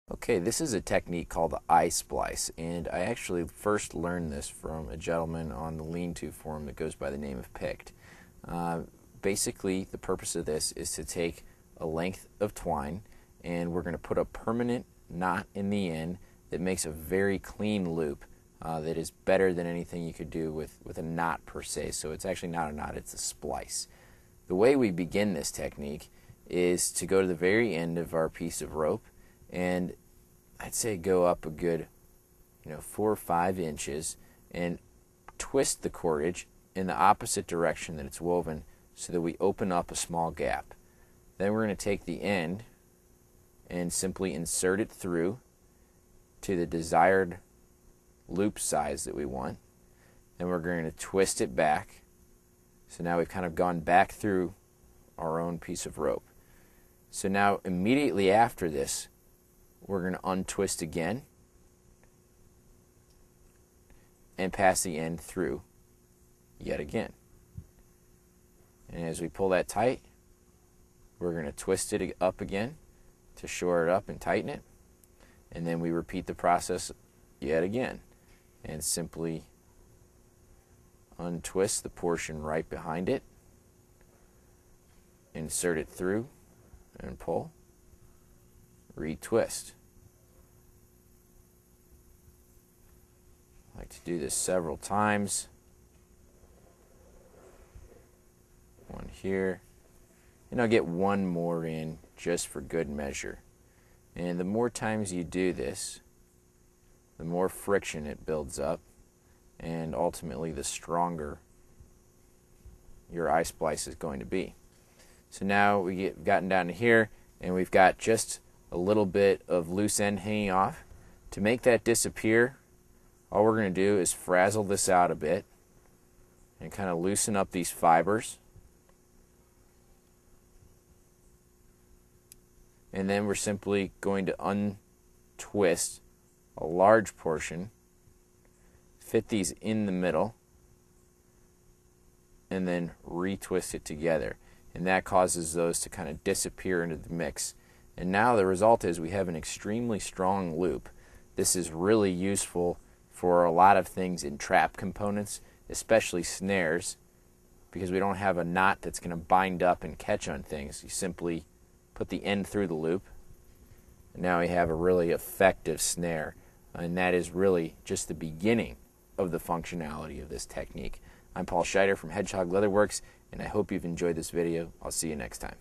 Okay, this is a technique called the splice, and I actually first learned this from a gentleman on the lean-to forum that goes by the name of Picked. Basically, the purpose of this is to take a length of twine, and we're going to put a permanent knot in the end that makes a very clean loop that is better than anything you could do with a knot per se. So it's actually not a knot, it's a splice. The way we begin this technique is to go to the very end of our piece of rope, and I'd say go up a good 4 or 5 inches and twist the cordage in the opposite direction that it's woven so that we open up a small gap. Then we're going to take the end and simply insert it through to the desired loop size that we want. Then we're going to twist it back. So now we've kind of gone back through our own piece of rope. So now immediately after this, we're going to untwist again and pass the end through yet again. And as we pull that tight, we're going to twist it up again to shore it up and tighten it. And then we repeat the process yet again and simply untwist the portion right behind it, insert it through and pull, retwist. I like to do this several times. One here, and I'll get one more in just for good measure. And the more times you do this, the more friction it builds up, and ultimately the stronger your splice is going to be. So now we've gotten down to here, and we've got just a little bit of loose end hanging off. To make that disappear, all we're going to do is frazzle this out a bit and kind of loosen up these fibers. And then we're simply going to untwist a large portion, fit these in the middle, and then retwist it together. And that causes those to kind of disappear into the mix. And now the result is we have an extremely strong loop. This is really useful for a lot of things in trap components, especially snares, because we don't have a knot that's going to bind up and catch on things. You simply put the end through the loop, and now we have a really effective snare. And that is really just the beginning of the functionality of this technique. I'm Paul Scheider from Hedgehog Leatherworks, and I hope you've enjoyed this video. I'll see you next time.